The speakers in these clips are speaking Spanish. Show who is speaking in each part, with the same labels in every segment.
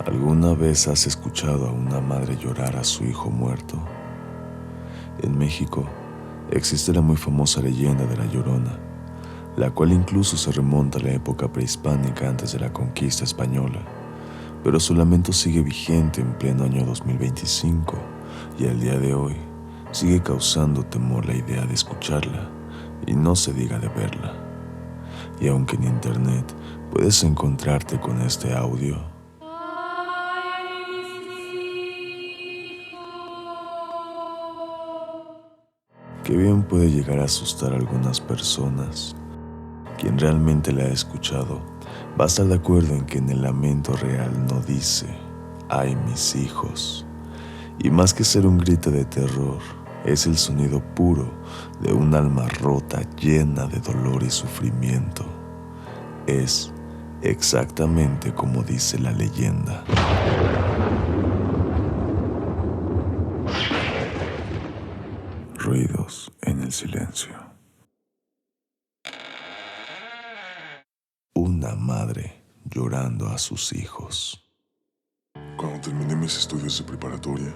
Speaker 1: ¿Alguna vez has escuchado a una madre llorar a su hijo muerto? En México existe la muy famosa leyenda de La Llorona, la cual incluso se remonta a la época prehispánica antes de la conquista española, pero su lamento sigue vigente en pleno año 2025 y al día de hoy sigue causando temor la idea de escucharla y no se diga de verla. Y aunque en internet puedes encontrarte con este audio, que bien puede llegar a asustar a algunas personas, quien realmente la ha escuchado va a estar de acuerdo en que en el lamento real no dice "ay mis hijos", y más que ser un grito de terror, es el sonido puro de un alma rota llena de dolor y sufrimiento. Es exactamente como dice la leyenda. Ruidos en el silencio. Una madre llorando a sus hijos.
Speaker 2: Cuando terminé mis estudios de preparatoria,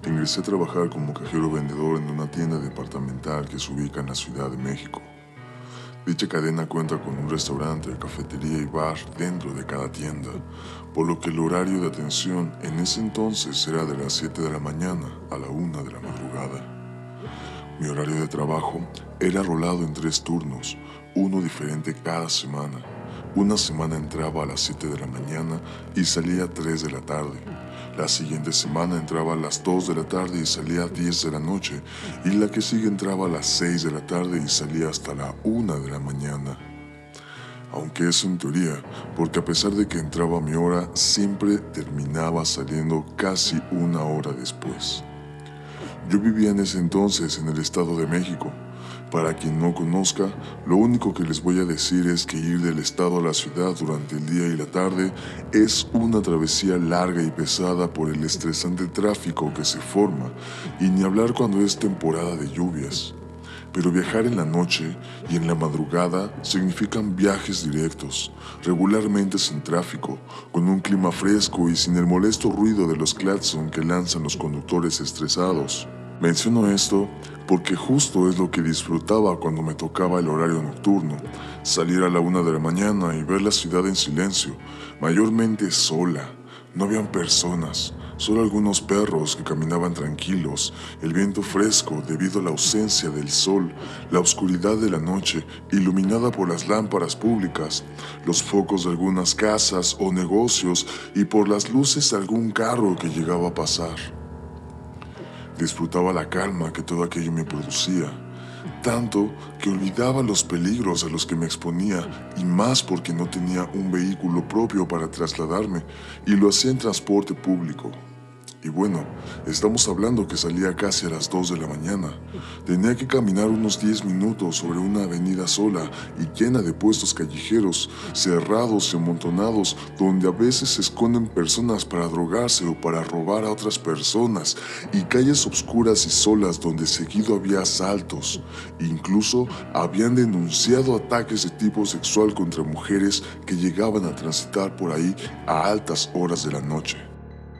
Speaker 2: ingresé a trabajar como cajero vendedor en una tienda departamental que se ubica en la Ciudad de México. Dicha cadena cuenta con un restaurante, cafetería y bar dentro de cada tienda, por lo que el horario de atención en ese entonces era de las 7 de la mañana a la 1 de la madrugada. Mi horario de trabajo era rolado en 3 turnos, uno diferente cada semana. Una semana entraba a las 7 de la mañana y salía a 3 de la tarde. La siguiente semana entraba a las 2 de la tarde y salía a 10 de la noche. Y la que sigue entraba a las 6 de la tarde y salía hasta la 1 de la mañana. Aunque eso en teoría, porque a pesar de que entraba a mi hora, siempre terminaba saliendo casi una hora después. Yo vivía en ese entonces en el Estado de México. Para quien no conozca, lo único que les voy a decir es que ir del estado a la ciudad durante el día y la tarde es una travesía larga y pesada por el estresante tráfico que se forma, y ni hablar cuando es temporada de lluvias. Pero viajar en la noche y en la madrugada significan viajes directos, regularmente sin tráfico, con un clima fresco y sin el molesto ruido de los claxon que lanzan los conductores estresados. Menciono esto porque justo es lo que disfrutaba cuando me tocaba el horario nocturno, salir a la 1 de la mañana y ver la ciudad en silencio, mayormente sola. No habían personas, solo algunos perros que caminaban tranquilos, el viento fresco debido a la ausencia del sol, la oscuridad de la noche iluminada por las lámparas públicas, los focos de algunas casas o negocios y por las luces de algún carro que llegaba a pasar. Disfrutaba la calma que todo aquello me producía, tanto que olvidaba los peligros a los que me exponía, y más porque no tenía un vehículo propio para trasladarme y lo hacía en transporte público. Y bueno, estamos hablando que salía casi a las 2 de la mañana. Tenía que caminar unos 10 minutos sobre una avenida sola y llena de puestos callejeros, cerrados y amontonados, donde a veces se esconden personas para drogarse o para robar a otras personas, y calles oscuras y solas donde seguido había asaltos. Incluso habían denunciado ataques de tipo sexual contra mujeres que llegaban a transitar por ahí a altas horas de la noche.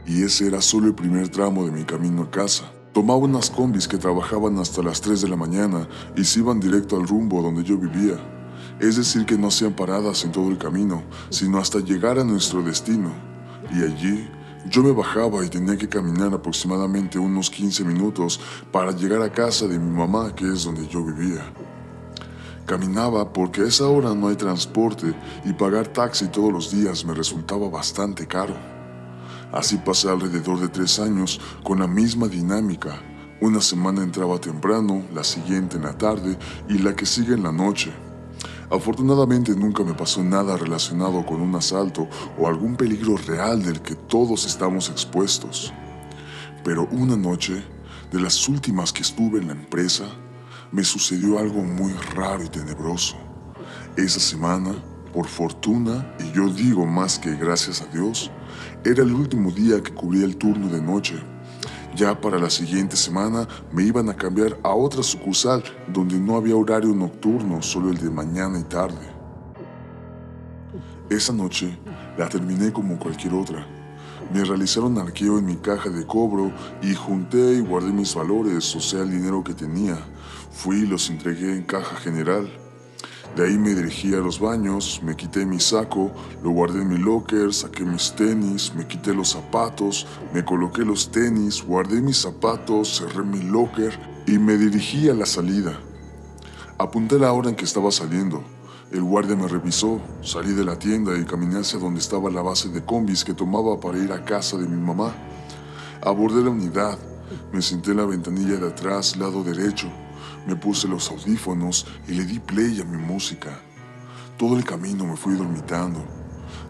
Speaker 2: Y ese era solo el primer tramo de mi camino a casa. Tomaba unas combis que trabajaban hasta las 3 de la mañana y se iban directo al rumbo donde yo vivía. Es decir, que no hacían paradas en todo el camino, sino hasta llegar a nuestro destino. Y allí yo me bajaba y tenía que caminar aproximadamente unos 15 minutos para llegar a casa de mi mamá, que es donde yo vivía. Caminaba porque a esa hora no hay transporte y pagar taxi todos los días me resultaba bastante caro. Así pasé alrededor de 3 años con la misma dinámica. Una semana entraba temprano, la siguiente en la tarde y la que sigue en la noche. Afortunadamente nunca me pasó nada relacionado con un asalto o algún peligro real del que todos estamos expuestos. Pero una noche, de las últimas que estuve en la empresa, me sucedió algo muy raro y tenebroso. Esa semana, por fortuna, y yo digo más que gracias a Dios, era el último día que cubría el turno de noche. Ya para la siguiente semana me iban a cambiar a otra sucursal donde no había horario nocturno, solo el de mañana y tarde. Esa noche la terminé como cualquier otra. Me realizaron arqueo en mi caja de cobro y junté y guardé mis valores, o sea, el dinero que tenía. Fui y los entregué en caja general. De ahí me dirigí a los baños, me quité mi saco, lo guardé en mi locker, saqué mis tenis, me quité los zapatos, me coloqué los tenis, guardé mis zapatos, cerré mi locker y me dirigí a la salida. Apunté la hora en que estaba saliendo. El guardia me revisó, salí de la tienda y caminé hacia donde estaba la base de combis que tomaba para ir a casa de mi mamá. Abordé la unidad, me senté en la ventanilla de atrás, lado derecho. Me puse los audífonos y le di play a mi música. Todo el camino me fui dormitando.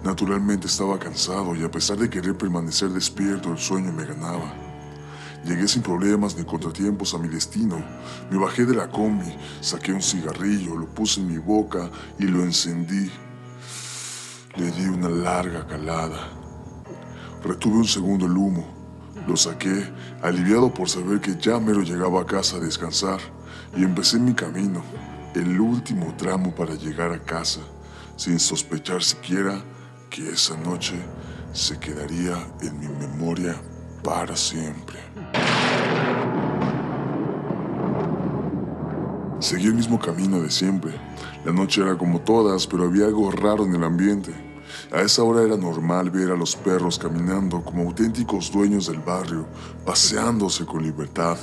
Speaker 2: Naturalmente estaba cansado y a pesar de querer permanecer despierto, el sueño me ganaba. Llegué sin problemas ni contratiempos a mi destino. Me bajé de la combi, saqué un cigarrillo, lo puse en mi boca y lo encendí. Le di una larga calada. Retuve un segundo el humo. Lo saqué, aliviado por saber que ya mero llegaba a casa a descansar, y empecé mi camino, el último tramo para llegar a casa, sin sospechar siquiera que esa noche se quedaría en mi memoria para siempre. Seguí el mismo camino de siempre. La noche era como todas, pero había algo raro en el ambiente. A esa hora era normal ver a los perros caminando como auténticos dueños del barrio, paseándose con libertad,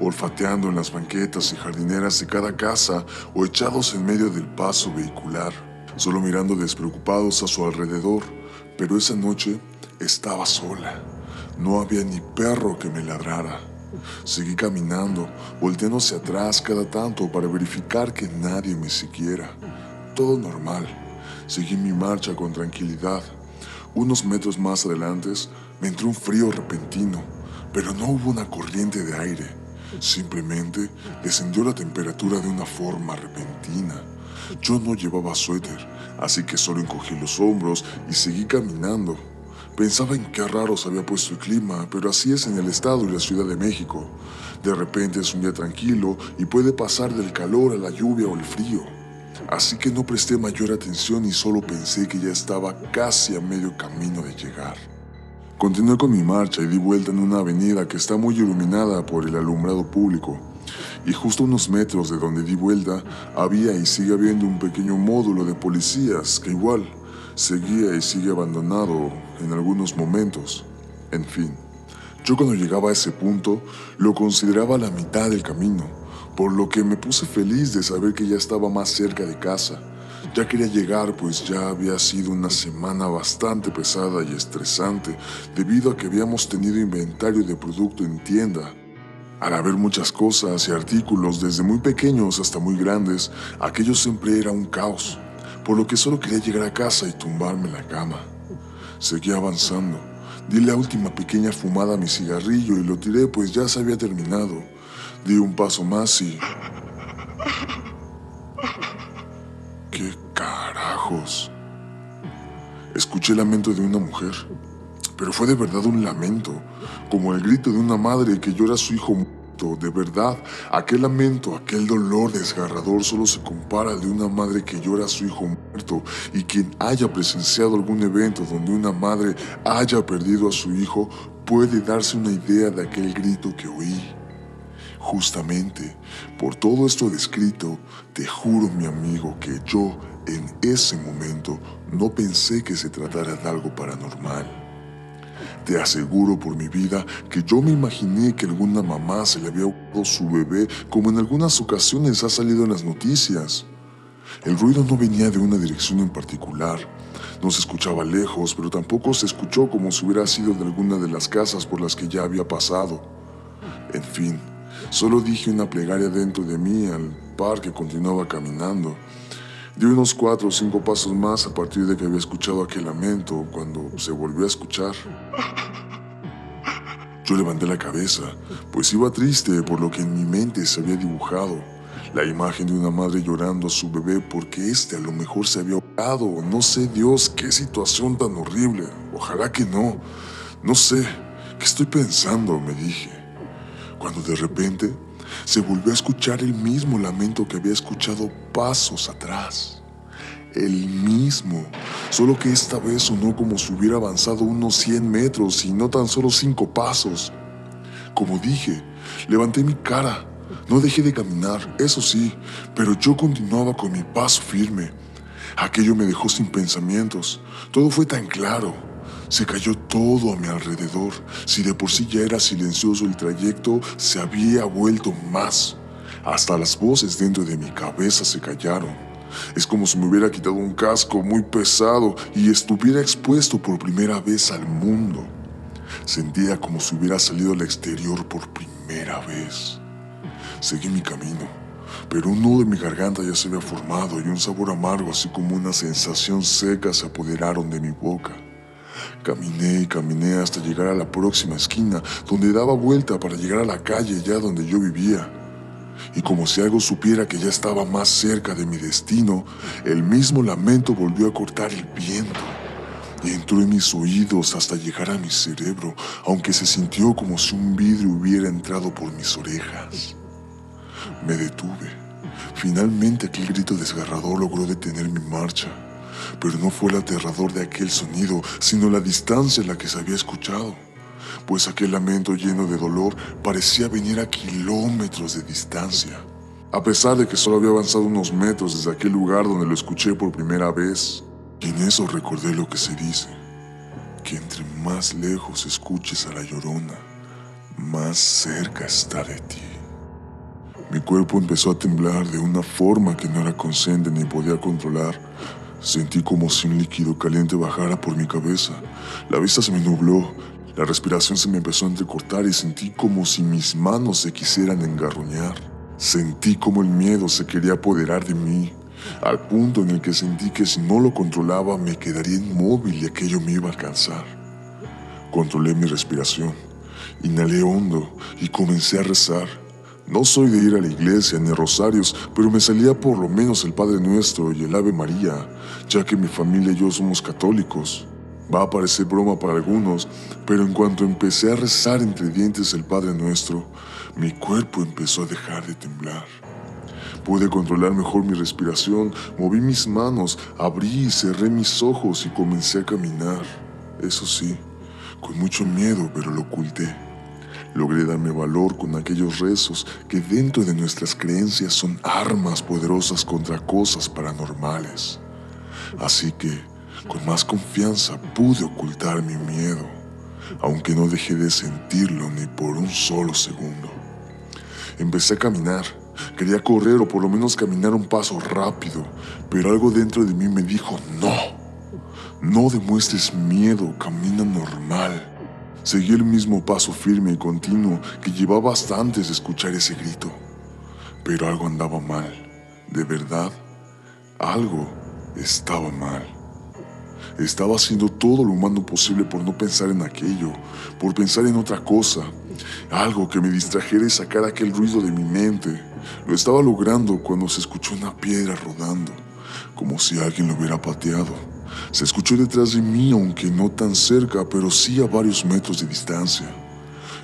Speaker 2: olfateando en las banquetas y jardineras de cada casa o echados en medio del paso vehicular, solo mirando despreocupados a su alrededor. Pero esa noche estaba sola. No había ni perro que me ladrara. Seguí caminando, volteando hacia atrás cada tanto para verificar que nadie me siguiera. Todo normal. Seguí mi marcha con tranquilidad. Unos metros más adelante me entró un frío repentino, pero no hubo una corriente de aire. Simplemente descendió la temperatura de una forma repentina. Yo no llevaba suéter, así que solo encogí los hombros y seguí caminando. Pensaba en qué raro se había puesto el clima, pero así es en el estado y la Ciudad de México. De repente es un día tranquilo y puede pasar del calor a la lluvia o el frío. Así que no presté mayor atención y solo pensé que ya estaba casi a medio camino de llegar. Continué con mi marcha y di vuelta en una avenida que está muy iluminada por el alumbrado público. Y justo a unos metros de donde di vuelta había y sigue habiendo un pequeño módulo de policías que igual seguía y sigue abandonado en algunos momentos. En fin, yo cuando llegaba a ese punto lo consideraba la mitad del camino, por lo que me puse feliz de saber que ya estaba más cerca de casa. Ya quería llegar, pues ya había sido una semana bastante pesada y estresante debido a que habíamos tenido inventario de producto en tienda. Al haber muchas cosas y artículos desde muy pequeños hasta muy grandes, aquello siempre era un caos, por lo que solo quería llegar a casa y tumbarme en la cama. Seguí avanzando. Di la última pequeña fumada a mi cigarrillo y lo tiré pues ya se había terminado. Di un paso más y... ¿Qué carajos? Escuché el lamento de una mujer, pero fue de verdad un lamento, como el grito de una madre que llora a su hijo muerto. De verdad, aquel lamento, aquel dolor desgarrador solo se compara al de una madre que llora a su hijo muerto, y quien haya presenciado algún evento donde una madre haya perdido a su hijo puede darse una idea de aquel grito que oí. Justamente, por todo esto descrito, te juro, mi amigo, que yo en ese momento no pensé que se tratara de algo paranormal. Te aseguro por mi vida que yo me imaginé que alguna mamá se le había ahogado su bebé, como en algunas ocasiones ha salido en las noticias. El ruido no venía de una dirección en particular. No se escuchaba lejos, pero tampoco se escuchó como si hubiera sido de alguna de las casas por las que ya había pasado. En fin, solo dije una plegaria dentro de mí al par que continuaba caminando. Di unos 4 o 5 pasos más a partir de que había escuchado aquel lamento cuando se volvió a escuchar. Yo levanté la cabeza, pues iba triste por lo que en mi mente se había dibujado. La imagen de una madre llorando a su bebé porque a lo mejor se había ahogado. No sé, Dios, qué situación tan horrible. Ojalá que no. No sé, ¿qué estoy pensando?, me dije. Cuando de repente se volvió a escuchar el mismo lamento que había escuchado pasos atrás. el mismo, solo que esta vez sonó como si hubiera avanzado unos 100 metros y no tan solo 5 pasos. Como dije, levanté mi cara. No dejé de caminar, eso sí, pero yo continuaba con mi paso firme. Aquello me dejó sin pensamientos. Todo fue tan claro. Se cayó todo a mi alrededor. Si de por sí ya era silencioso el trayecto, se había vuelto más. Hasta las voces dentro de mi cabeza se callaron. Es como si me hubiera quitado un casco muy pesado y estuviera expuesto por primera vez al mundo. Sentía como si hubiera salido al exterior por primera vez. Seguí mi camino, pero un nudo en mi garganta ya se había formado y un sabor amargo, así como una sensación seca, se apoderaron de mi boca. Caminé y caminé hasta llegar a la próxima esquina, donde daba vuelta para llegar a la calle ya donde yo vivía. Y como si algo supiera que ya estaba más cerca de mi destino, el mismo lamento volvió a cortar el viento y entró en mis oídos hasta llegar a mi cerebro, aunque se sintió como si un vidrio hubiera entrado por mis orejas. Me detuve. Finalmente aquel grito desgarrador logró detener mi marcha, pero no fue el aterrador de aquel sonido, sino la distancia en la que se había escuchado, pues aquel lamento lleno de dolor parecía venir a kilómetros de distancia. A pesar de que solo había avanzado unos metros desde aquel lugar donde lo escuché por primera vez, y en eso recordé lo que se dice, que entre más lejos escuches a la Llorona, más cerca está de ti. Mi cuerpo empezó a temblar de una forma que no era consciente ni podía controlar. Sentí como si un líquido caliente bajara por mi cabeza. La vista se me nubló, la respiración se me empezó a entrecortar y sentí como si mis manos se quisieran engarruñar. Sentí como el miedo se quería apoderar de mí, al punto en el que sentí que si no lo controlaba me quedaría inmóvil y aquello me iba a alcanzar. Controlé mi respiración, inhalé hondo y comencé a rezar. No soy de ir a la iglesia ni a rosarios, pero me salía por lo menos el Padre Nuestro y el Ave María, ya que mi familia y yo somos católicos. Va a parecer broma para algunos, pero en cuanto empecé a rezar entre dientes el Padre Nuestro, mi cuerpo empezó a dejar de temblar. Pude controlar mejor mi respiración, moví mis manos, abrí y cerré mis ojos y comencé a caminar. Eso sí, con mucho miedo, pero lo oculté. Logré darme valor con aquellos rezos que dentro de nuestras creencias son armas poderosas contra cosas paranormales. Así que, con más confianza, pude ocultar mi miedo, aunque no dejé de sentirlo ni por un solo segundo. Empecé a caminar. Quería correr o por lo menos caminar un paso rápido, pero algo dentro de mí me dijo, no demuestres miedo, camina normal. Seguí el mismo paso firme y continuo que llevaba hasta antes de escuchar ese grito. Pero algo andaba mal. De verdad, algo estaba mal. Estaba haciendo todo lo humano posible por no pensar en aquello, por pensar en otra cosa. Algo que me distrajera y sacara aquel ruido de mi mente. Lo estaba logrando cuando se escuchó una piedra rodando, como si alguien lo hubiera pateado. Se escuchó detrás de mí, aunque no tan cerca, pero sí a varios metros de distancia.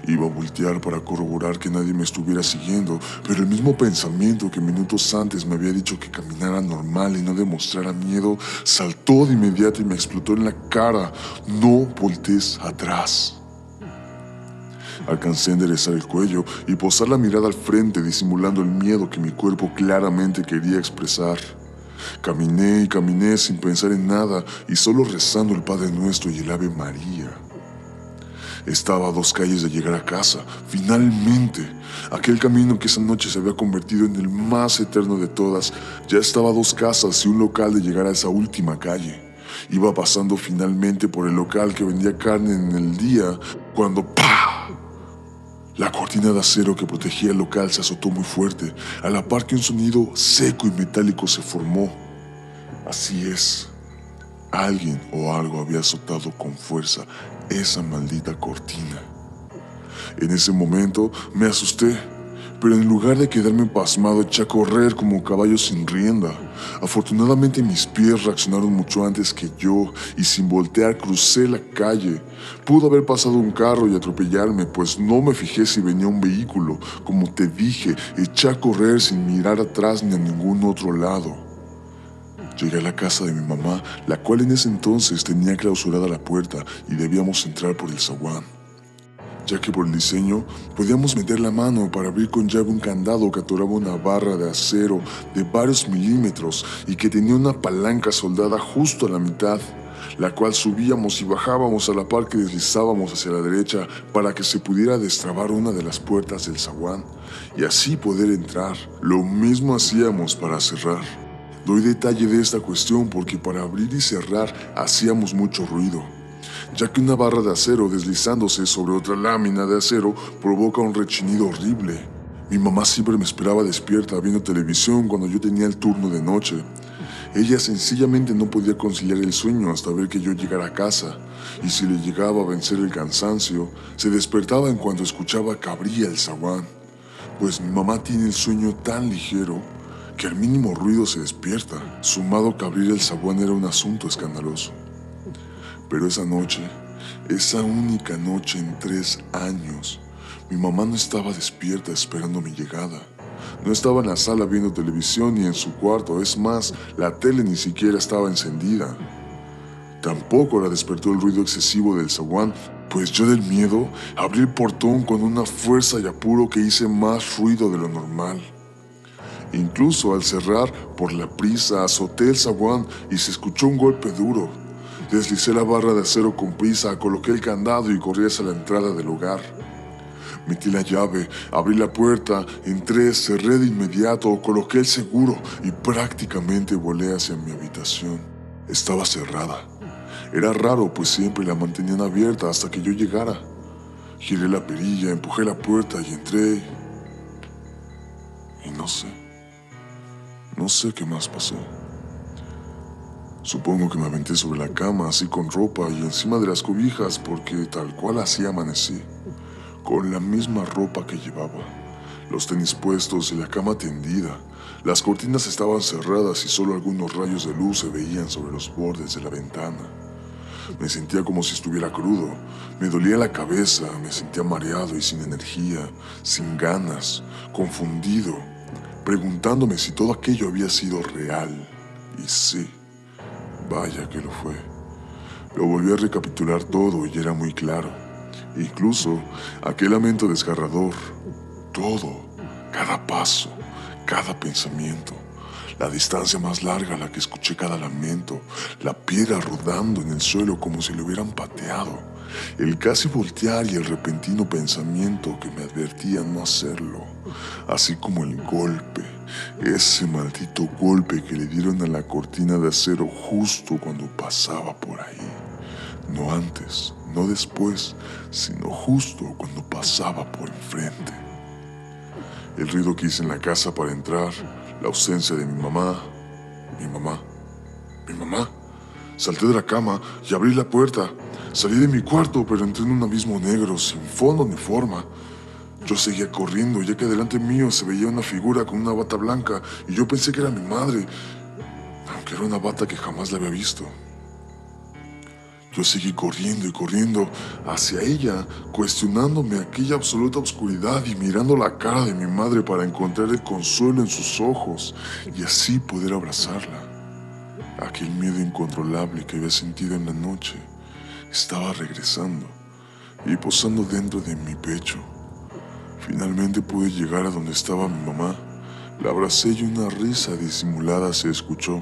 Speaker 2: Iba a voltear para corroborar que nadie me estuviera siguiendo, pero el mismo pensamiento que minutos antes me había dicho que caminara normal y no demostrara miedo, saltó de inmediato y me explotó en la cara. No voltees atrás. Alcancé a enderezar el cuello y posar la mirada al frente, disimulando el miedo que mi cuerpo claramente quería expresar. Caminé y caminé sin pensar en nada y solo rezando el Padre Nuestro y el Ave María. Estaba a 2 calles de llegar a casa, finalmente. Aquel camino que esa noche se había convertido en el más eterno de todas, ya estaba a 2 casas y un local de llegar a esa última calle. Iba pasando finalmente por el local que vendía carne en el día, cuando ¡pah! La cortina de acero que protegía el local se azotó muy fuerte, a la par que un sonido seco y metálico se formó. Así es, alguien o algo había azotado con fuerza esa maldita cortina. En ese momento me asusté, pero en lugar de quedarme pasmado eché a correr como caballo sin rienda. Afortunadamente mis pies reaccionaron mucho antes que yo y sin voltear crucé la calle. Pudo haber pasado un carro y atropellarme, pues no me fijé si venía un vehículo. Como te dije, eché a correr sin mirar atrás ni a ningún otro lado. Llegué a la casa de mi mamá, la cual en ese entonces tenía clausurada la puerta y debíamos entrar por el zaguán, ya que por el diseño podíamos meter la mano para abrir con llave un candado que atoraba una barra de acero de varios milímetros y que tenía una palanca soldada justo a la mitad, la cual subíamos y bajábamos a la par que deslizábamos hacia la derecha para que se pudiera destrabar una de las puertas del zaguán y así poder entrar. Lo mismo hacíamos para cerrar. Doy detalle de esta cuestión porque para abrir y cerrar hacíamos mucho ruido, ya que una barra de acero deslizándose sobre otra lámina de acero provoca un rechinido horrible. Mi mamá siempre me esperaba despierta viendo televisión cuando yo tenía el turno de noche. Ella sencillamente no podía conciliar el sueño hasta ver que yo llegara a casa, y si le llegaba a vencer el cansancio, se despertaba en cuanto escuchaba que abría el zaguán, pues mi mamá tiene el sueño tan ligero que al mínimo ruido se despierta, sumado que abrir el zaguán era un asunto escandaloso. Pero esa noche, esa única noche en 3 años, mi mamá no estaba despierta esperando mi llegada. No estaba en la sala viendo televisión ni en su cuarto, es más, la tele ni siquiera estaba encendida. Tampoco la despertó el ruido excesivo del zaguán, pues yo del miedo abrí el portón con una fuerza y apuro que hice más ruido de lo normal. Incluso al cerrar, por la prisa, azoté el zaguán y se escuchó un golpe duro. Deslicé la barra de acero con prisa, coloqué el candado y corrí hacia la entrada del hogar. Metí la llave, abrí la puerta, entré, cerré de inmediato, coloqué el seguro y prácticamente volé hacia mi habitación. Estaba cerrada. Era raro, pues siempre la mantenían abierta hasta que yo llegara. Giré la perilla, empujé la puerta y entré. Y no sé qué más pasó. Supongo que me aventé sobre la cama, así con ropa y encima de las cobijas, porque tal cual así amanecí, con la misma ropa que llevaba, los tenis puestos y la cama tendida. Las cortinas estaban cerradas y solo algunos rayos de luz se veían sobre los bordes de la ventana. Me sentía como si estuviera crudo, me dolía la cabeza, me sentía mareado y sin energía, sin ganas, confundido, preguntándome si todo aquello había sido real. Y sí, vaya que lo fue. Lo volví a recapitular todo y era muy claro. Incluso aquel lamento desgarrador, todo, cada paso, cada pensamiento, la distancia más larga a la que escuché cada lamento, la piedra rodando en el suelo como si lo hubieran pateado, el casi voltear y el repentino pensamiento que me advertía no hacerlo, así como el golpe, ese maldito golpe que le dieron a la cortina de acero justo cuando pasaba por ahí, no antes, no después, sino justo cuando pasaba por enfrente. El ruido que hice en la casa para entrar, la ausencia de mi mamá. Salté de la cama y abrí la puerta. Salí de mi cuarto, pero entré en un abismo negro, sin fondo ni forma. Yo seguía corriendo, ya que delante mío se veía una figura con una bata blanca y yo pensé que era mi madre, aunque era una bata que jamás la había visto. Yo seguí corriendo y corriendo hacia ella, cuestionándome aquella absoluta oscuridad y mirando la cara de mi madre para encontrar el consuelo en sus ojos y así poder abrazarla. Aquel miedo incontrolable que había sentido en la noche estaba regresando y posando dentro de mi pecho. Finalmente pude llegar a donde estaba mi mamá. La abracé y una risa disimulada se escuchó.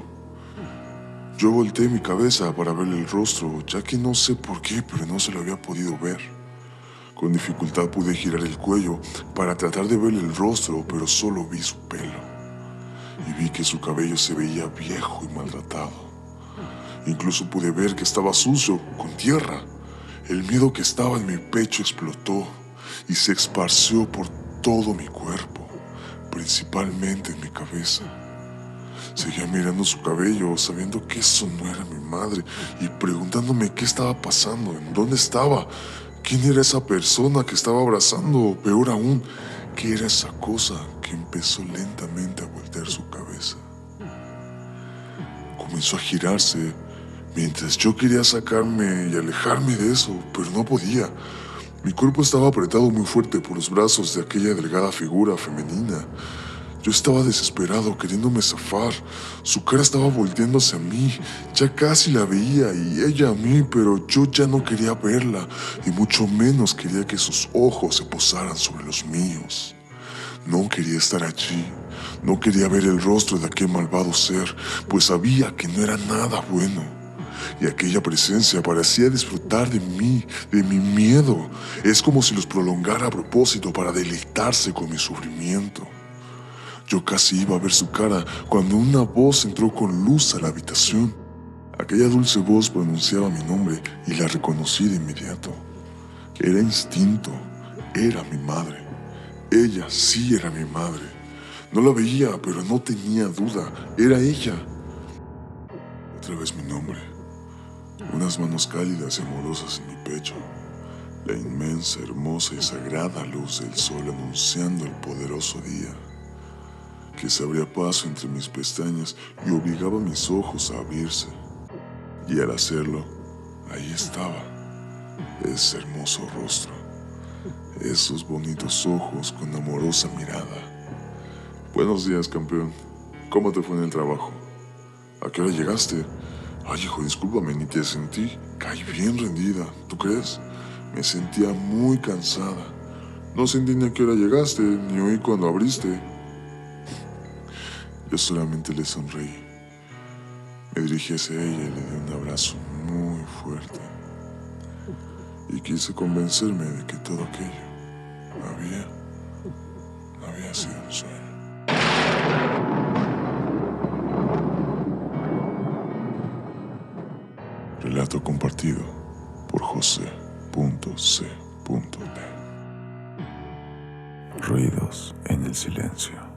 Speaker 2: Yo volteé mi cabeza para verle el rostro, ya que no sé por qué, pero no se lo había podido ver. Con dificultad pude girar el cuello para tratar de verle el rostro, pero solo vi su pelo. Y vi que su cabello se veía viejo y maltratado. Incluso pude ver que estaba sucio, con tierra. El miedo que estaba en mi pecho explotó y se esparció por todo mi cuerpo, principalmente en mi cabeza. Seguía mirando su cabello, sabiendo que eso no era mi madre y preguntándome qué estaba pasando, en dónde estaba, quién era esa persona que estaba abrazando, o peor aún, qué era esa cosa que empezó lentamente a voltear su cabeza. Comenzó a girarse mientras yo quería sacarme y alejarme de eso, pero no podía. Mi cuerpo estaba apretado muy fuerte por los brazos de aquella delgada figura femenina. Yo estaba desesperado, queriéndome zafar. Su cara estaba volteando hacia mí. Ya casi la veía y ella a mí, pero yo ya no quería verla y mucho menos quería que sus ojos se posaran sobre los míos. No quería estar allí. No quería ver el rostro de aquel malvado ser, pues sabía que no era nada bueno. Y aquella presencia parecía disfrutar de mí, de mi miedo. Es como si los prolongara a propósito para deleitarse con mi sufrimiento. Yo casi iba a ver su cara cuando una voz entró con luz a la habitación. Aquella dulce voz pronunciaba mi nombre y la reconocí de inmediato. Era instinto, era mi madre. Ella sí era mi madre. No la veía, pero no tenía duda, era ella. Otra vez mi nombre. Unas manos cálidas y amorosas en mi pecho. La inmensa, hermosa y sagrada luz del sol anunciando el poderoso día, que se abría paso entre mis pestañas y obligaba a mis ojos a abrirse. Y al hacerlo, ahí estaba, ese hermoso rostro, esos bonitos ojos con amorosa mirada. Buenos días, campeón. ¿Cómo te fue en el trabajo? ¿A qué hora llegaste? Ay, hijo, discúlpame, ni te sentí. Caí bien rendida, ¿tú crees? Me sentía muy cansada. No sentí ni a qué hora llegaste, ni oí cuando abriste. Yo solamente le sonreí. Me dirigí hacia ella y le di un abrazo muy fuerte. Y quise convencerme de que todo aquello había sido un sueño. Relato compartido por José.C.D.
Speaker 1: Ruidos en el silencio.